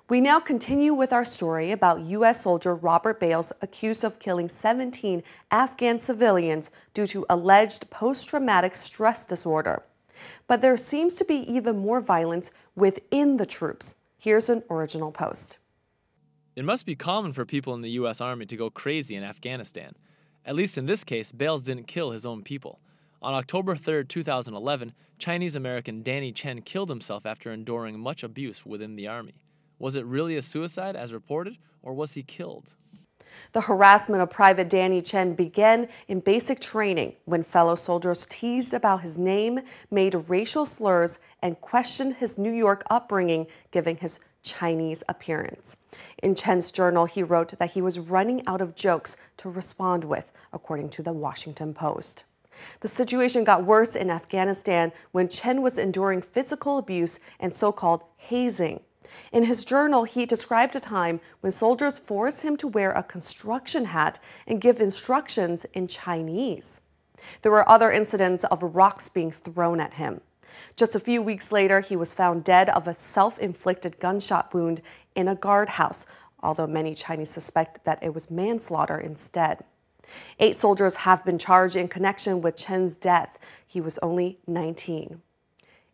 We now continue with our story about U.S. soldier Robert Bales accused of killing 17 Afghan civilians due to alleged post-traumatic stress disorder. But there seems to be even more violence within the troops. Here's an original post. It must be common for people in the U.S. Army to go crazy in Afghanistan. At least in this case, Bales didn't kill his own people. On October 3, 2011, Chinese-American Danny Chen killed himself after enduring much abuse within the Army. Was it really a suicide, as reported, or was he killed? The harassment of Private Danny Chen began in basic training when fellow soldiers teased about his name, made racial slurs, and questioned his New York upbringing, given his Chinese appearance. In Chen's journal, he wrote that he was running out of jokes to respond with, according to the Washington Post. The situation got worse in Afghanistan when Chen was enduring physical abuse and so-called hazing. In his journal, he described a time when soldiers forced him to wear a construction hat and give instructions in Chinese. There were other incidents of rocks being thrown at him. Just a few weeks later, he was found dead of a self-inflicted gunshot wound in a guardhouse, although many Chinese suspect that it was manslaughter instead. 8 soldiers have been charged in connection with Chen's death. He was only 19.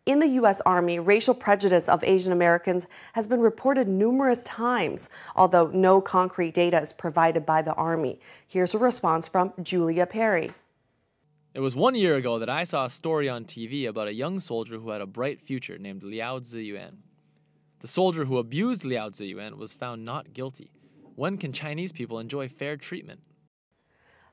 In the U.S. Army, racial prejudice of Asian Americans has been reported numerous times, although no concrete data is provided by the Army. Here's a response from Julia Perry. It was 1 year ago that I saw a story on TV about a young soldier who had a bright future named Liao Ziyuan. The soldier who abused Liao Ziyuan was found not guilty. When can Chinese people enjoy fair treatment?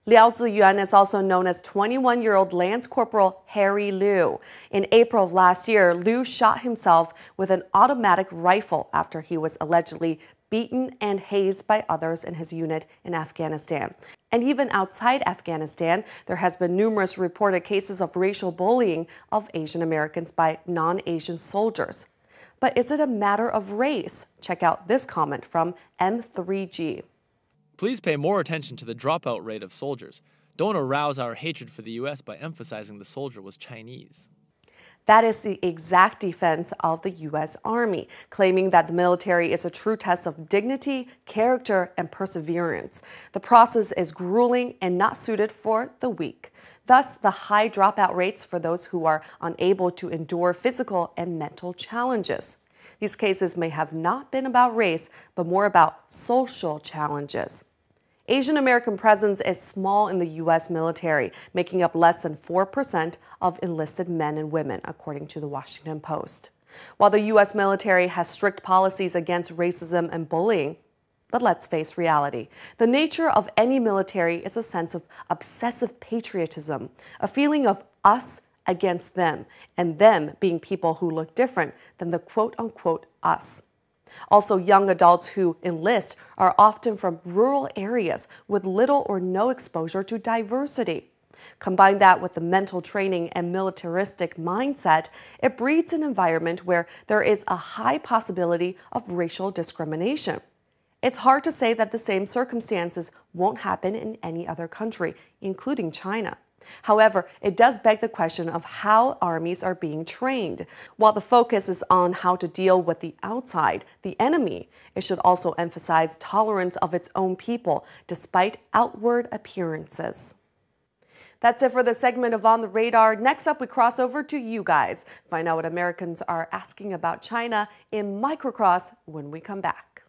Liao Ziyuan is also known as 21-year-old Lance Corporal Harry Liu. In April of last year, Liu shot himself with an automatic rifle after he was allegedly beaten and hazed by others in his unit in Afghanistan. And even outside Afghanistan, there has been numerous reported cases of racial bullying of Asian Americans by non-Asian soldiers. But is it a matter of race? Check out this comment from M3G. Please pay more attention to the dropout rate of soldiers. Don't arouse our hatred for the U.S. by emphasizing the soldier was Chinese. That is the exact defense of the U.S. Army, claiming that the military is a true test of dignity, character, and perseverance. The process is grueling and not suited for the weak. Thus, the high dropout rates for those who are unable to endure physical and mental challenges. These cases may have not been about race, but more about social challenges. Asian American presence is small in the U.S. military, making up less than 4% of enlisted men and women, according to the Washington Post. While the U.S. military has strict policies against racism and bullying, but let's face reality. The nature of any military is a sense of obsessive patriotism, a feeling of us against them, and them being people who look different than the quote-unquote us. Also, young adults who enlist are often from rural areas with little or no exposure to diversity. Combine that with the mental training and militaristic mindset, it breeds an environment where there is a high possibility of racial discrimination. It's hard to say that the same circumstances won't happen in any other country, including China. However, it does beg the question of how armies are being trained. While the focus is on how to deal with the outside, the enemy, it should also emphasize tolerance of its own people, despite outward appearances. That's it for this segment of On the Radar. Next up, we cross over to you guys. Find out what Americans are asking about China in Microcross when we come back.